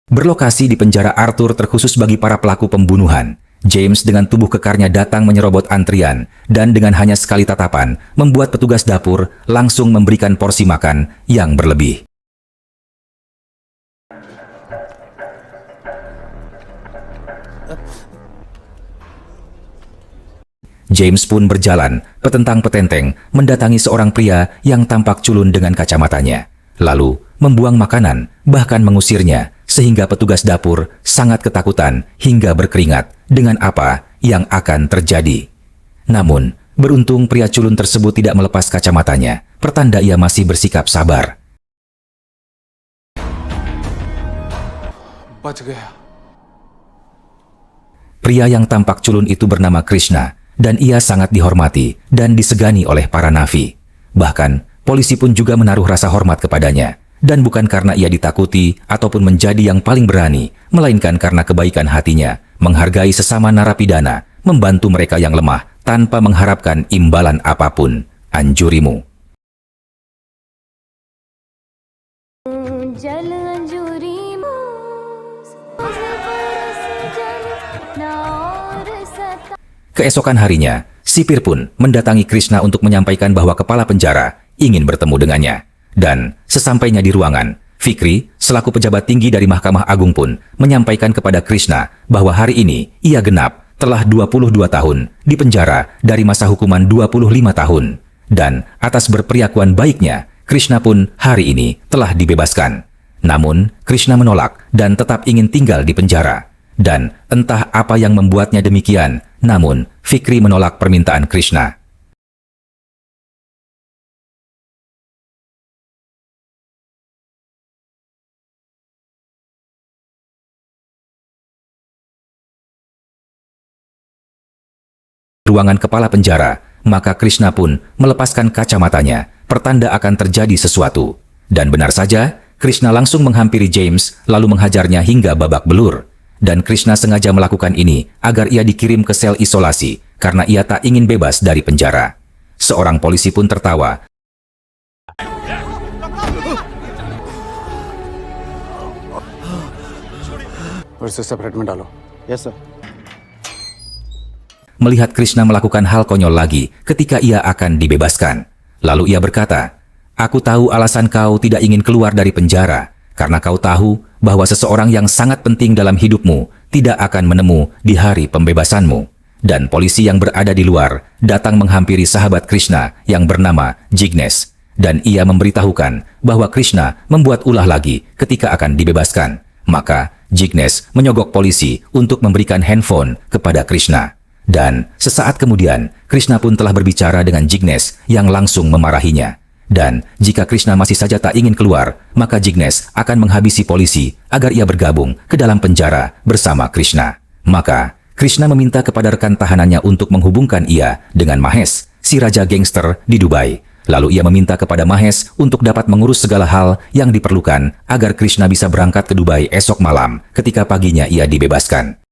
Berlokasi di penjara Arthur terkhusus bagi para pelaku pembunuhan, James dengan tubuh kekarnya datang menyerobot antrian dan dengan hanya sekali tatapan membuat petugas dapur langsung memberikan porsi makan yang berlebih. James pun berjalan, petentang-petenteng, mendatangi seorang pria yang tampak culun dengan kacamatanya. Lalu, membuang makanan, bahkan mengusirnya, sehingga petugas dapur sangat ketakutan hingga berkeringat dengan apa yang akan terjadi. Namun, beruntung pria culun tersebut tidak melepas kacamatanya, pertanda ia masih bersikap sabar. Pria yang tampak culun itu bernama Krishna, dan ia sangat dihormati dan disegani oleh para navi. Bahkan, polisi pun juga menaruh rasa hormat kepadanya. Dan bukan karena ia ditakuti ataupun menjadi yang paling berani, melainkan karena kebaikan hatinya, menghargai sesama narapidana, membantu mereka yang lemah tanpa mengharapkan imbalan apapun. Anjurimu. Keesokan harinya, sipir pun mendatangi Krishna untuk menyampaikan bahwa kepala penjara ingin bertemu dengannya. Dan sesampainya di ruangan, Fikri, selaku pejabat tinggi dari Mahkamah Agung pun menyampaikan kepada Krishna bahwa hari ini ia genap telah 22 tahun di penjara dari masa hukuman 25 tahun. Dan atas berperilakuan baiknya, Krishna pun hari ini telah dibebaskan. Namun, Krishna menolak dan tetap ingin tinggal di penjara. Dan entah apa yang membuatnya demikian, namun Fikri menolak permintaan Krishna. Ruangan kepala penjara, maka Krishna pun melepaskan kacamatanya, pertanda akan terjadi sesuatu. Dan benar saja, Krishna langsung menghampiri James, lalu menghajarnya hingga babak belur. Dan Krishna sengaja melakukan ini agar ia dikirim ke sel isolasi, karena ia tak ingin bebas dari penjara. Seorang polisi pun tertawa. Melihat Krishna melakukan hal konyol lagi ketika ia akan dibebaskan. Lalu ia berkata, "Aku tahu alasan kau tidak ingin keluar dari penjara, karena kau tahu bahwa seseorang yang sangat penting dalam hidupmu tidak akan menemu di hari pembebasanmu." Dan polisi yang berada di luar datang menghampiri sahabat Krishna yang bernama Jignesh. Dan ia memberitahukan bahwa Krishna membuat ulah lagi ketika akan dibebaskan. Maka Jignesh menyogok polisi untuk memberikan handphone kepada Krishna. Dan sesaat kemudian, Krishna pun telah berbicara dengan Jignesh yang langsung memarahinya. Dan jika Krishna masih saja tak ingin keluar, maka Jignesh akan menghabisi polisi agar ia bergabung ke dalam penjara bersama Krishna. Maka Krishna meminta kepada rekan tahanannya untuk menghubungkan ia dengan Mahesh, si raja gangster di Dubai. Lalu ia meminta kepada Mahesh untuk dapat mengurus segala hal yang diperlukan agar Krishna bisa berangkat ke Dubai esok malam ketika paginya ia dibebaskan.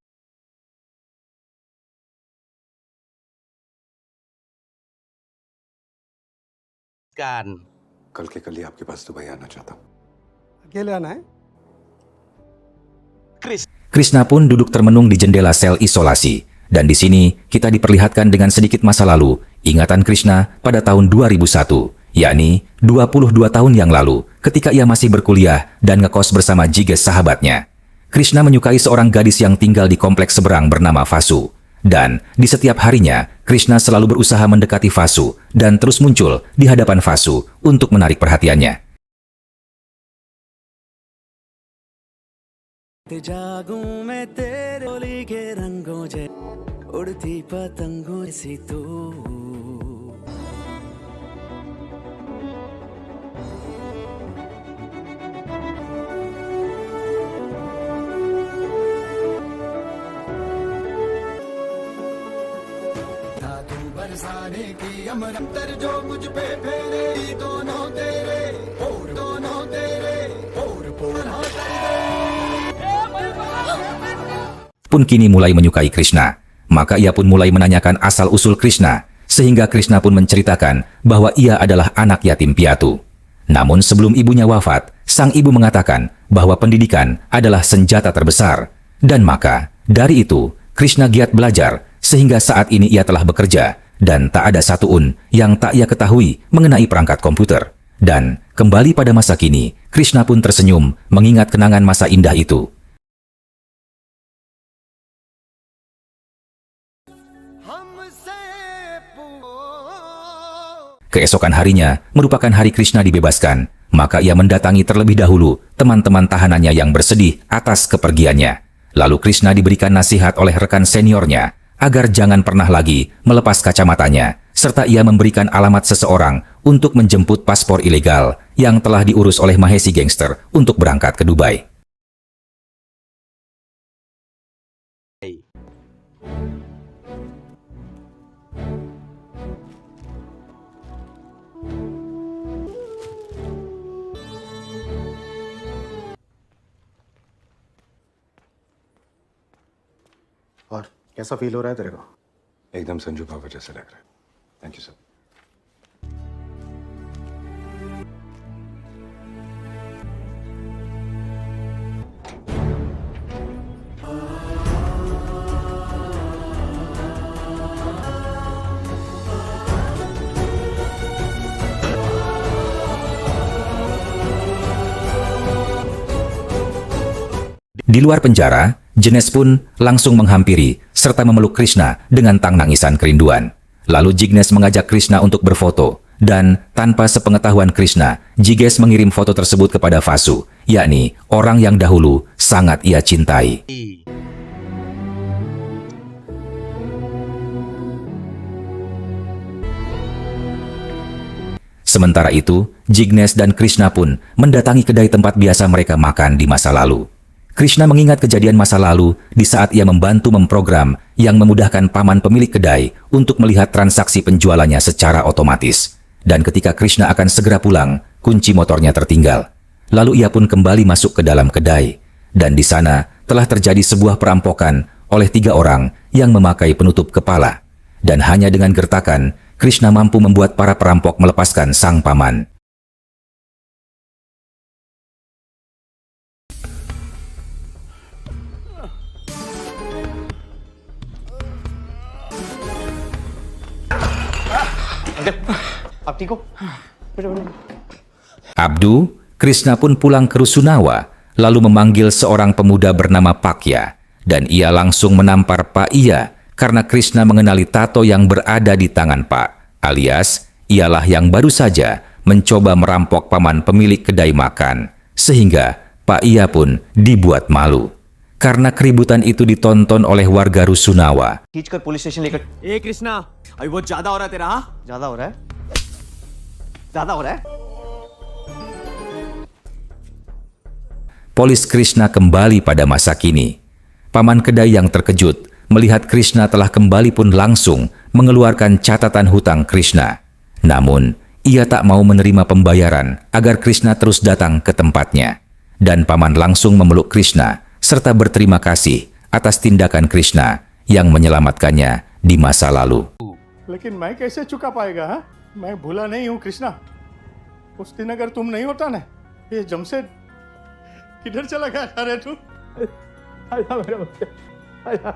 कल के कल ही आपके पास दुबई आना चाहता हूँ। अकेले आना है? Krishna pun duduk termenung di jendela sel isolasi. Dan di sini kita diperlihatkan dengan sedikit masa lalu, ingatan Krishna pada tahun 2001, yakni 22 tahun yang lalu, ketika ia masih berkuliah dan ngekos bersama Jignesh sahabatnya. Krishna menyukai seorang gadis yang tinggal di kompleks seberang bernama Vasu. Dan di setiap harinya, Krishna selalu berusaha mendekati Vasu dan terus muncul di hadapan Vasu untuk menarik perhatiannya. Pun kini mulai menyukai Krishna. Maka ia pun mulai menanyakan asal-usul Krishna, sehingga Krishna pun menceritakan bahwa ia adalah anak yatim piatu. Namun sebelum ibunya wafat, sang ibu mengatakan bahwa pendidikan adalah senjata terbesar. Dan maka, dari itu, Krishna giat belajar sehingga saat ini ia telah bekerja dan tak ada satu yang tak ia ketahui mengenai perangkat komputer. Dan kembali pada masa kini, Krishna pun tersenyum mengingat kenangan masa indah itu. Keesokan harinya merupakan hari Krishna dibebaskan, maka ia mendatangi terlebih dahulu teman-teman tahanannya yang bersedih atas kepergiannya. Lalu Krishna diberikan nasihat oleh rekan seniornya agar jangan pernah lagi melepas kacamatanya, serta ia memberikan alamat seseorang untuk menjemput paspor ilegal yang telah diurus oleh Mahesi gangster untuk berangkat ke Dubai. और कैसा फील हो रहा है तेरे को? एकदम संजू बाबा जैसे लग रहा है। Thank you sir. Di luar penjara, Jignesh pun langsung menghampiri serta memeluk Krishna dengan tang nangisan kerinduan. Lalu Jignesh mengajak Krishna untuk berfoto, dan tanpa sepengetahuan Krishna, Jignesh mengirim foto tersebut kepada Vasu, yakni orang yang dahulu sangat ia cintai. Sementara itu, Jignesh dan Krishna pun mendatangi kedai tempat biasa mereka makan di masa lalu. Krishna mengingat kejadian masa lalu di saat ia membantu memprogram yang memudahkan paman pemilik kedai untuk melihat transaksi penjualannya secara otomatis. Dan ketika Krishna akan segera pulang, kunci motornya tertinggal. Lalu ia pun kembali masuk ke dalam kedai. Dan di sana telah terjadi sebuah perampokan oleh 3 orang yang memakai penutup kepala. Dan hanya dengan gertakan, Krishna mampu membuat para perampok melepaskan sang paman. आप ठीक हो? Abdu, Krishna pun pulang ke Rusunawa, lalu memanggil seorang pemuda bernama Pakya, dan ia langsung menampar Pak Iya karena Krishna mengenali tato yang berada di tangan Pak, alias ialah yang baru saja mencoba merampok paman pemilik kedai makan, sehingga Pak Iya pun dibuat malu. Karena keributan itu ditonton oleh warga Rusunawa. खींचकर police station लेकर ए कृष्णा अभी बहुत ज्यादा हो रहा है तेरा हाँ? ज्यादा हो रहा है? ज्यादा हो रहा है? Polis Krishna kembali pada masa kini. Paman kedai yang terkejut melihat Krishna telah kembali pun langsung mengeluarkan catatan hutang Krishna. Namun, ia tak mau menerima pembayaran agar Krishna terus datang ke tempatnya. Dan paman langsung memeluk Krishna serta berterima kasih atas tindakan Krishna yang menyelamatkannya di masa lalu. लेकिन मैं कैसे चुका पाएगा? हाँ? मैं भूला नहीं हूँ कृष्णा। उस दिन अगर तुम नहीं होता ना, ये जमशेद किधर चला गया? अरे तू आया मेरा बच्चा, आया।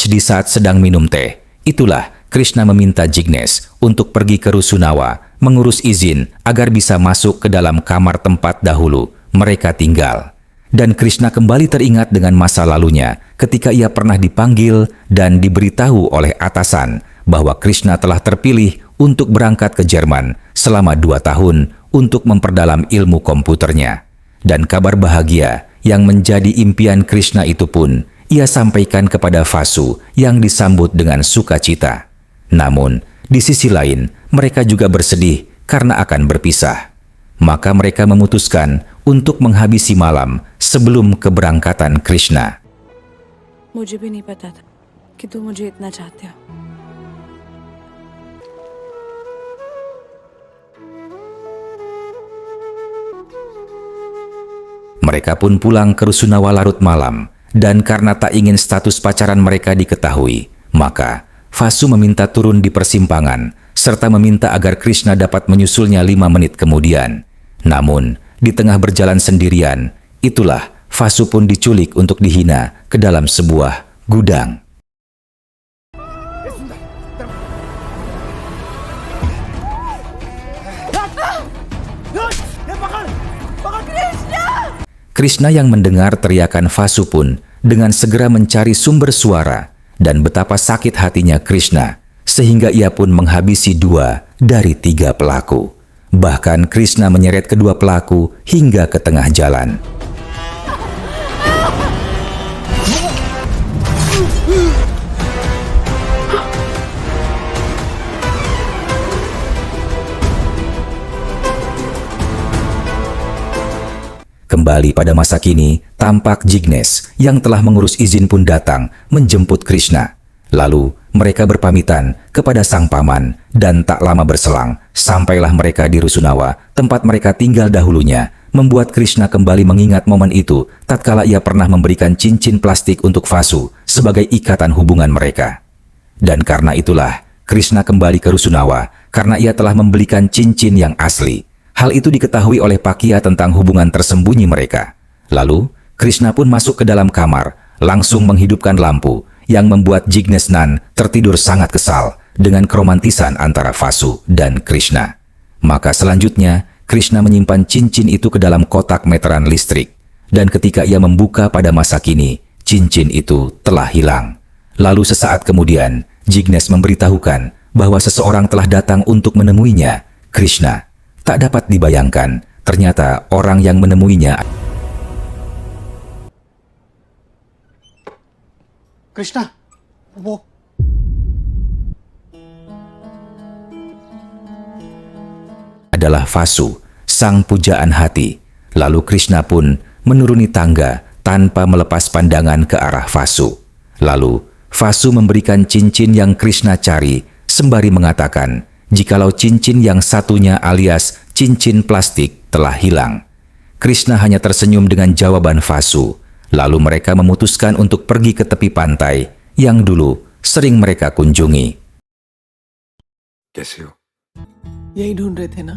Di saat sedang minum teh, itulah Krishna meminta Jignesh untuk pergi ke Rusunawa mengurus izin agar bisa masuk ke dalam kamar tempat dahulu mereka tinggal. Dan Krishna kembali teringat dengan masa lalunya ketika ia pernah dipanggil dan diberitahu oleh atasan bahwa Krishna telah terpilih untuk berangkat ke Jerman selama 2 tahun untuk memperdalam ilmu komputernya. Dan kabar bahagia yang menjadi impian Krishna itu pun ia sampaikan kepada Vasu yang disambut dengan sukacita. Namun, di sisi lain, mereka juga bersedih karena akan berpisah. Maka mereka memutuskan untuk menghabisi malam sebelum keberangkatan Krishna. मुझे भी नहीं पता था कि तुम मुझे इतना चाहते हो. Mereka pun pulang ke Rusunawa larut malam, dan karena tak ingin status pacaran mereka diketahui, maka Vasu meminta turun di persimpangan, serta meminta agar Krishna dapat menyusulnya 5 menit kemudian. Namun, di tengah berjalan sendirian, Itulah Vasu pun diculik untuk dihina ke dalam sebuah gudang. Krishna yang mendengar teriakan Vasu pun dengan segera mencari sumber suara dan betapa sakit hatinya Krishna sehingga ia pun menghabisi 2 dari 3 pelaku. Bahkan Krishna menyeret kedua pelaku hingga ke tengah jalan. Kembali pada masa kini, tampak Jignesh yang telah mengurus izin pun datang menjemput Krishna. Lalu mereka berpamitan kepada sang paman dan tak lama berselang sampailah mereka di Rusunawa, tempat mereka tinggal dahulunya, membuat Krishna kembali mengingat momen itu tatkala ia pernah memberikan cincin plastik untuk Vasu sebagai ikatan hubungan mereka. Dan karena itulah Krishna kembali ke Rusunawa karena ia telah membelikan cincin yang asli. Hal itu diketahui oleh Pakya tentang hubungan tersembunyi mereka. Lalu, Krishna pun masuk ke dalam kamar, langsung menghidupkan lampu, yang membuat Jignesh tertidur sangat kesal dengan keromantisan antara Vasu dan Krishna. Maka selanjutnya, Krishna menyimpan cincin itu ke dalam kotak meteran listrik. Dan ketika ia membuka pada masa kini, cincin itu telah hilang. Lalu sesaat kemudian, Jignesh memberitahukan bahwa seseorang telah datang untuk menemuinya, Krishna. Tak dapat dibayangkan, ternyata orang yang menemuinya Krishna वो adalah Vasu, sang pujaan hati. Lalu Krishna pun menuruni tangga tanpa melepas pandangan ke arah Vasu. Lalu Vasu memberikan cincin yang Krishna cari sembari mengatakan jikalau cincin yang satunya alias cincin plastik telah hilang. Krishna hanya tersenyum dengan jawaban Vasu. Lalu mereka memutuskan untuk pergi ke tepi pantai yang dulu sering mereka kunjungi. कैसे हो? यही ढूंढ रहे थे ना?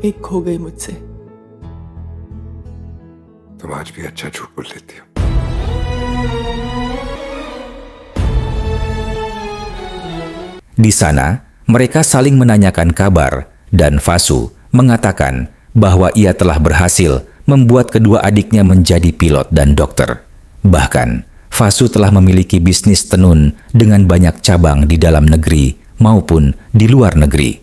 एक खो गई मुझसे. तुम आज भी अच्छा झूठ बोल लेती हो. Di sana, mereka saling menanyakan kabar dan Vasu mengatakan bahwa ia telah berhasil membuat kedua adiknya menjadi pilot dan dokter. Bahkan, Vasu telah memiliki bisnis tenun dengan banyak cabang di dalam negeri maupun di luar negeri.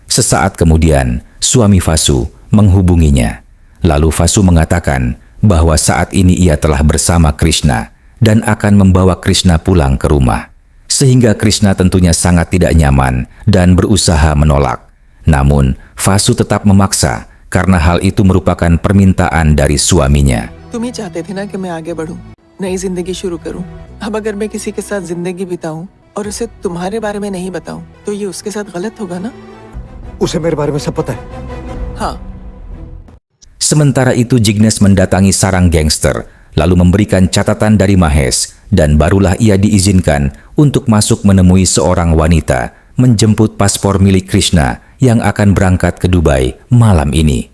Sesaat kemudian, suami Vasu menghubunginya. Lalu Vasu mengatakan bahwa saat ini ia telah bersama Krishna dan akan membawa Krishna pulang ke rumah. Sehingga Krishna tentunya sangat tidak nyaman dan berusaha menolak. Namun, Vasu tetap memaksa karena hal itu merupakan permintaan dari suaminya. तुम ही चाहते थे ना कि मैं आगे बढ़ूं, नई जिंदगी शुरू करूं. अब अगर मैं किसी के साथ जिंदगी बिताऊं और उसे तुम्हारे बारे में नहीं बताऊं, तो ये उसके साथ गलत होगा ना? उसे मेरे बारे में सब पता है. हाँ. Sementara itu Jignesh mendatangi sarang gangster, lalu memberikan catatan dari Mahesh, dan barulah ia diizinkan untuk masuk menemui seorang wanita, menjemput paspor milik Krishna yang akan berangkat ke Dubai malam ini.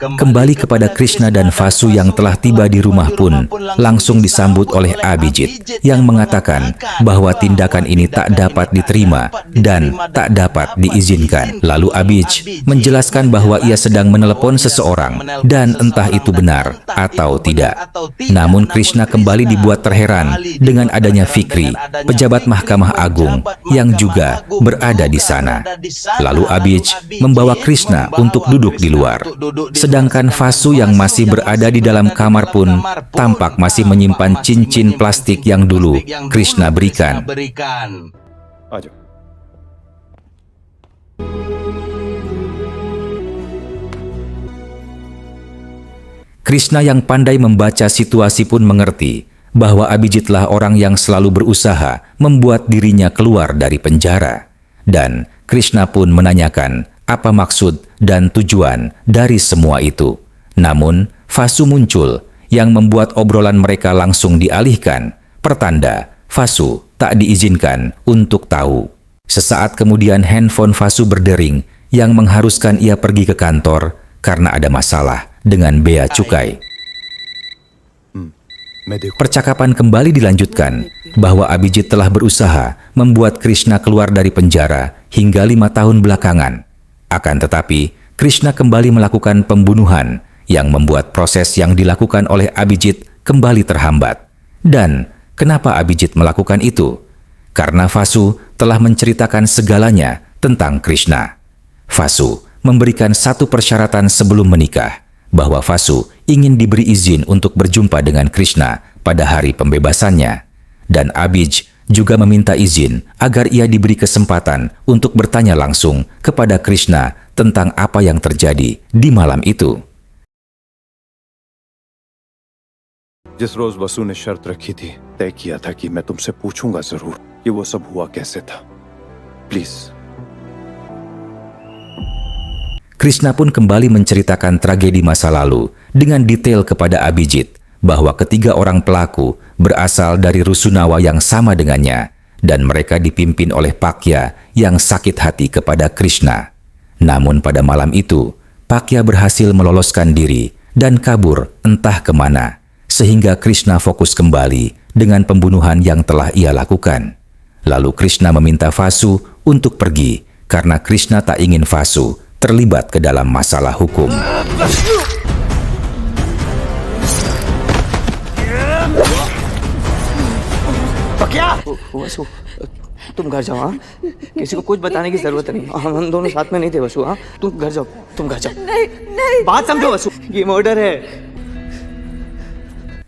Kembali kepada Krishna dan Vasu yang telah tiba di rumah pun langsung disambut oleh Abhijit yang mengatakan bahwa tindakan ini tak dapat diterima dan tak dapat diizinkan. Lalu Abhijit menjelaskan bahwa ia sedang menelepon seseorang dan entah itu benar atau tidak. Namun Krishna kembali dibuat terheran dengan adanya Fikri, pejabat Mahkamah Agung yang juga berada di sana. Lalu Abhijit membawa Krishna untuk duduk di luar. Sedangkan Vasu yang masih berada di dalam kamar pun tampak masih menyimpan cincin plastik yang dulu Krishna berikan. Krishna yang pandai membaca situasi pun mengerti bahwa Abhijitlah orang yang selalu berusaha membuat dirinya keluar dari penjara. Dan Krishna pun menanyakan apa maksud dan tujuan dari semua itu. Namun, Vasu muncul yang membuat obrolan mereka langsung dialihkan, pertanda Vasu tak diizinkan untuk tahu. Sesaat kemudian handphone Vasu berdering yang mengharuskan ia pergi ke kantor karena ada masalah dengan bea cukai. Percakapan kembali dilanjutkan bahwa Abhijit telah berusaha membuat Krishna keluar dari penjara hingga 5 tahun belakangan. Akan tetapi, Krishna kembali melakukan pembunuhan yang membuat proses yang dilakukan oleh Abhijit kembali terhambat. Dan kenapa Abhijit melakukan itu? Karena Vasu telah menceritakan segalanya tentang Krishna. Vasu memberikan satu persyaratan sebelum menikah, bahwa Vasu ingin diberi izin untuk berjumpa dengan Krishna pada hari pembebasannya. Dan Abhij juga meminta izin agar ia diberi kesempatan untuk bertanya langsung kepada Krishna tentang apa yang terjadi di malam itu. जिस रोज वसु ने शर्त रखी थी, तय किया था कि मैं तुमसे पूछूंगा जरूर कि वो सब हुआ कैसे था. Please. Krishna pun kembali menceritakan tragedi masa lalu dengan detail kepada Abhijit bahwa ketiga orang pelaku berasal dari rusunawa yang sama dengannya dan mereka dipimpin oleh Pakya yang sakit hati kepada Krishna. Namun pada malam itu, Pakya berhasil meloloskan diri dan kabur entah kemana, sehingga Krishna fokus kembali dengan pembunuhan yang telah ia lakukan. Lalu Krishna meminta Vasu untuk pergi karena Krishna tak ingin Vasu terlibat ke dalam masalah hukum. वसु तुम घर जाओ। हाँ, किसी को कुछ बताने की जरूरत नहीं। हम दोनों साथ में नहीं थे वसु। हाँ, तुम घर जाओ, तुम घर जाओ। नहीं नहीं बात समझो वसु, ये मर्डर है।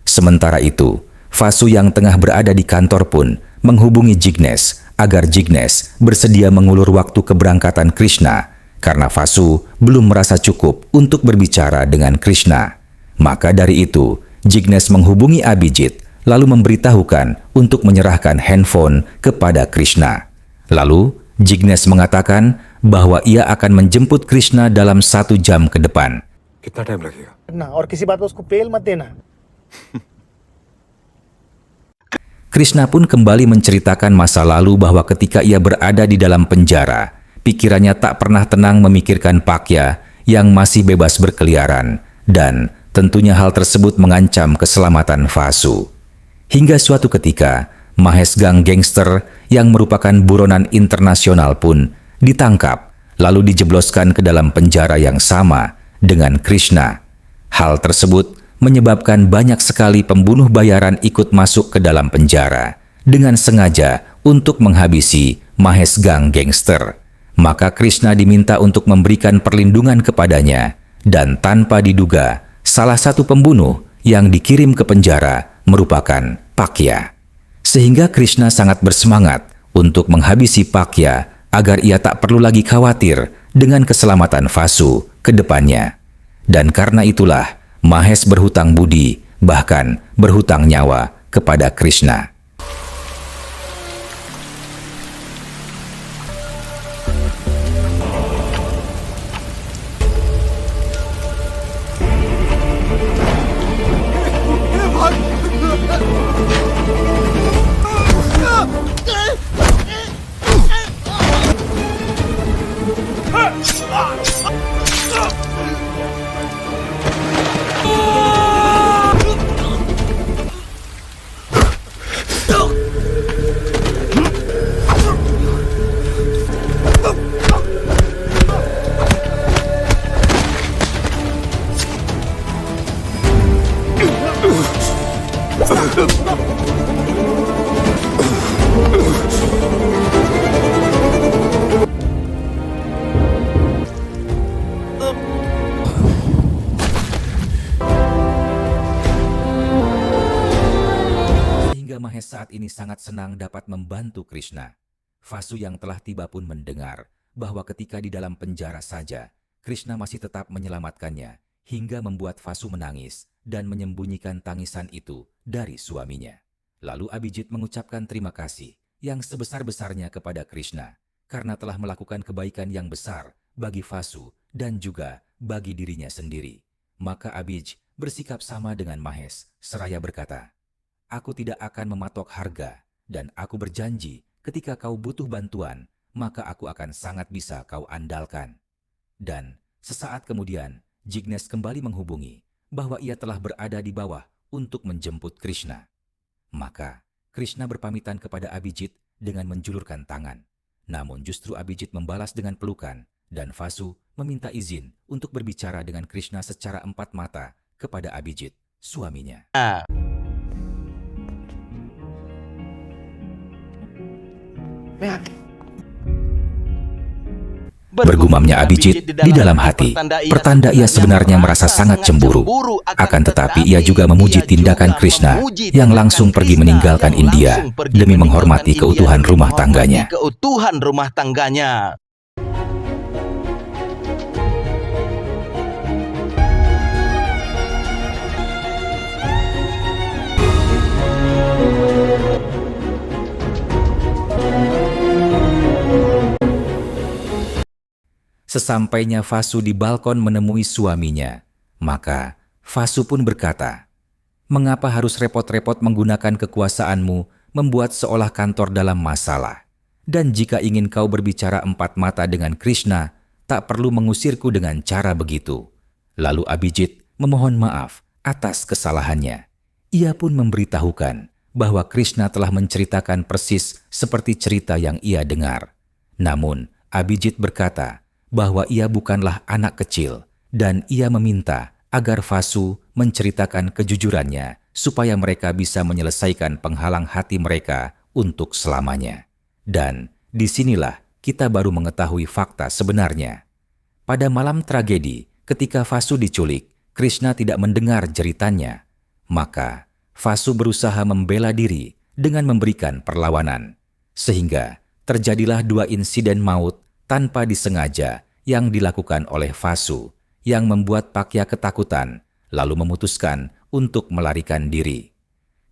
Sementara itu, Vasu yang tengah berada di kantor pun menghubungi Jignesh agar Jignesh bersedia mengulur waktu keberangkatan Krishna karena Vasu belum merasa cukup untuk berbicara dengan Krishna. Maka dari itu, Jignesh menghubungi Abhijit lalu memberitahukan untuk menyerahkan handphone kepada Krishna. Lalu, Jignesh mengatakan bahwa ia akan menjemput Krishna dalam 1 jam ke depan. कितना टाइम लगेगा? ना और किसी बात पे उसको पेल मत देना। Krishna pun kembali menceritakan masa lalu bahwa ketika ia berada di dalam penjara, pikirannya tak pernah tenang memikirkan Pakya yang masih bebas berkeliaran dan tentunya hal tersebut mengancam keselamatan Vasu. Hingga suatu ketika, Mahesh Gang gangster yang merupakan buronan internasional pun ditangkap lalu dijebloskan ke dalam penjara yang sama dengan Krishna. Hal tersebut menyebabkan banyak sekali pembunuh bayaran ikut masuk ke dalam penjara dengan sengaja untuk menghabisi Mahesh Gang gangster. Maka Krishna diminta untuk memberikan perlindungan kepadanya dan tanpa diduga salah satu pembunuh yang dikirim ke penjara merupakan Pakya. Sehingga Krishna sangat bersemangat untuk menghabisi Pakya agar ia tak perlu lagi khawatir dengan keselamatan Vasu ke depannya. Dan karena itulah Mahesh berhutang budi, bahkan berhutang nyawa kepada Krishna. Mahesh saat ini sangat senang dapat membantu Krishna. Vasu yang telah tiba pun mendengar bahwa ketika di dalam penjara saja, Krishna masih tetap menyelamatkannya hingga membuat Vasu menangis dan menyembunyikan tangisan itu dari suaminya. Lalu Abhijit mengucapkan terima kasih yang sebesar-besarnya kepada Krishna karena telah melakukan kebaikan yang besar bagi Vasu dan juga bagi dirinya sendiri. Maka Abhij bersikap sama dengan Mahes, seraya berkata, "Aku tidak akan mematok harga, dan aku berjanji ketika kau butuh bantuan, maka aku akan sangat bisa kau andalkan." Dan sesaat kemudian, Jignesh kembali menghubungi bahwa ia telah berada di bawah untuk menjemput Krishna. Maka Krishna berpamitan kepada Abhijit dengan menjulurkan tangan. Namun justru Abhijit membalas dengan pelukan, dan Vasu meminta izin untuk berbicara dengan Krishna secara empat mata kepada Abhijit, suaminya. Bergumamnya Abhijit di dalam hati, pertanda ia sebenarnya merasa sangat cemburu. Akan tetapi ia juga memuji tindakan Krishna yang langsung pergi meninggalkan India demi menghormati keutuhan rumah tangganya. Sesampainya Vasu di balkon menemui suaminya, maka Vasu pun berkata, "Mengapa harus repot-repot menggunakan kekuasaanmu membuat seolah kantor dalam masalah? Dan jika ingin kau berbicara empat mata dengan Krishna, tak perlu mengusirku dengan cara begitu." Lalu Abhijit memohon maaf atas kesalahannya. Ia pun memberitahukan bahwa Krishna telah menceritakan persis seperti cerita yang ia dengar. Namun Abhijit berkata bahwa ia bukanlah anak kecil dan ia meminta agar Vasu menceritakan kejujurannya supaya mereka bisa menyelesaikan penghalang hati mereka untuk selamanya. Dan disinilah kita baru mengetahui fakta sebenarnya. Pada malam tragedi, ketika Vasu diculik, Krishna tidak mendengar jeritannya. Maka Vasu berusaha membela diri dengan memberikan perlawanan. Sehingga terjadilah dua insiden maut tanpa disengaja yang dilakukan oleh Vasu, yang membuat Pakya ketakutan, lalu memutuskan untuk melarikan diri.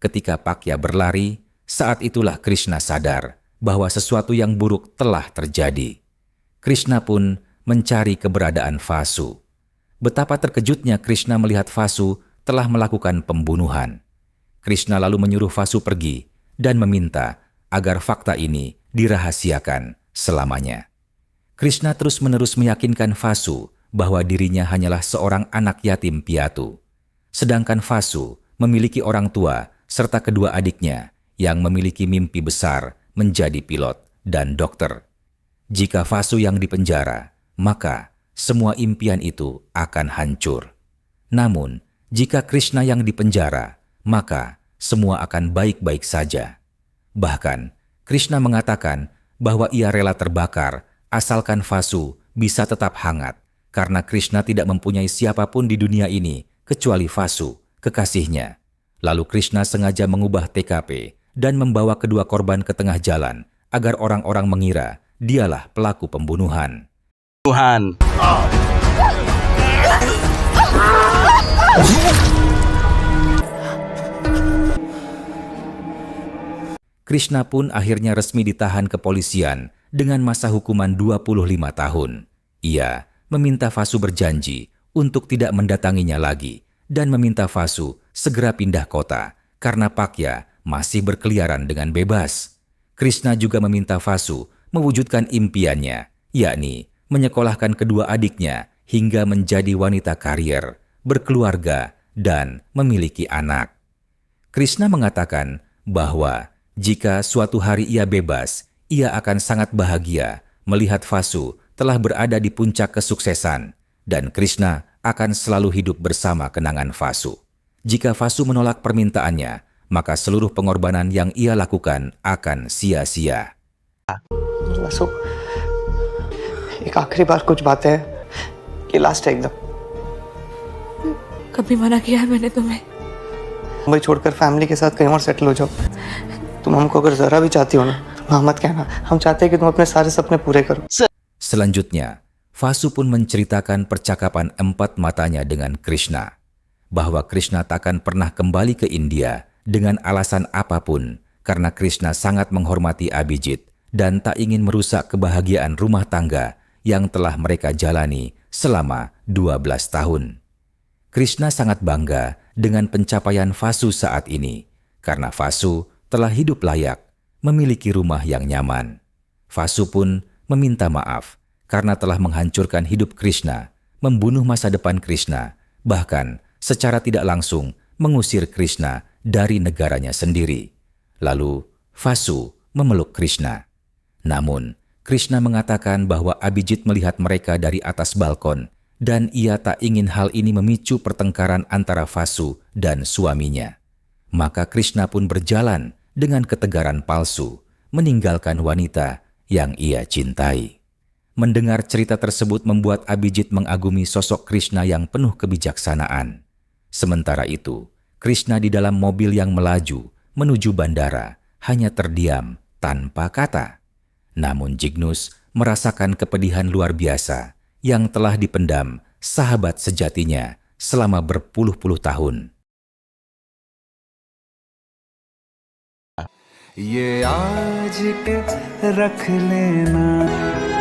Ketika Pakya berlari, saat itulah Krishna sadar bahwa sesuatu yang buruk telah terjadi. Krishna pun mencari keberadaan Vasu. Betapa terkejutnya Krishna melihat Vasu telah melakukan pembunuhan. Krishna lalu menyuruh Vasu pergi dan meminta agar fakta ini dirahasiakan selamanya. Krishna terus-menerus meyakinkan Vasu bahwa dirinya hanyalah seorang anak yatim piatu. Sedangkan Vasu memiliki orang tua serta kedua adiknya yang memiliki mimpi besar menjadi pilot dan dokter. Jika Vasu yang dipenjara, maka semua impian itu akan hancur. Namun, jika Krishna yang dipenjara, maka semua akan baik-baik saja. Bahkan, Krishna mengatakan bahwa ia rela terbakar asalkan Vasu bisa tetap hangat, karena Krishna tidak mempunyai siapapun di dunia ini kecuali Vasu, kekasihnya. Lalu Krishna sengaja mengubah TKP dan membawa kedua korban ke tengah jalan agar orang-orang mengira dialah pelaku pembunuhan. Tuhan. Krishna pun akhirnya resmi ditahan kepolisian dengan masa hukuman 25 tahun. Ia meminta Vasu berjanji untuk tidak mendatanginya lagi dan meminta Vasu segera pindah kota karena Pakya masih berkeliaran dengan bebas. Krishna juga meminta Vasu mewujudkan impiannya, yakni menyekolahkan kedua adiknya hingga menjadi wanita karier, berkeluarga, dan memiliki anak. Krishna mengatakan bahwa jika suatu hari ia bebas, ia akan sangat bahagia melihat Vasu telah berada di puncak kesuksesan dan Krishna akan selalu hidup bersama kenangan Vasu. Jika Vasu menolak permintaannya, maka seluruh pengorbanan yang ia lakukan akan sia-sia. Vasu एक आखिरी बार कुछ बातें हैं कि लास्ट है एकदम कभी मना किया है मैंने तुम्हें? मुंबई छोड़कर फैमिली के साथ कहीं और सेटल हो जाओ तुम हमको अगर जरा भी चाहती हो ना तो हाँ मत कहना हम चाहते हैं कि तुम अपने सारे सपने पूरे करो Selanjutnya, Vasu pun menceritakan percakapan empat matanya dengan Krishna, bahwa Krishna takkan pernah kembali ke India dengan alasan apapun karena Krishna sangat menghormati Abhijit dan tak ingin merusak kebahagiaan rumah tangga yang telah mereka jalani selama 12 tahun. Krishna sangat bangga dengan pencapaian Vasu saat ini, karena Vasu telah hidup layak, memiliki rumah yang nyaman. Vasu pun meminta maaf karena telah menghancurkan hidup Krishna, membunuh masa depan Krishna, bahkan secara tidak langsung mengusir Krishna dari negaranya sendiri. Lalu Vasu memeluk Krishna. Namun, Krishna mengatakan bahwa Abhijit melihat mereka dari atas balkon dan ia tak ingin hal ini memicu pertengkaran antara Vasu dan suaminya. Maka Krishna pun berjalan dengan ketegaran palsu, meninggalkan wanita yang ia cintai. Mendengar cerita tersebut membuat Abhijit mengagumi sosok Krishna yang penuh kebijaksanaan. Sementara itu, Krishna di dalam mobil yang melaju menuju bandara hanya terdiam tanpa kata. Namun Jignus merasakan kepedihan luar biasa yang telah dipendam sahabat sejatinya selama berpuluh-puluh tahun. ये आज के रख लेना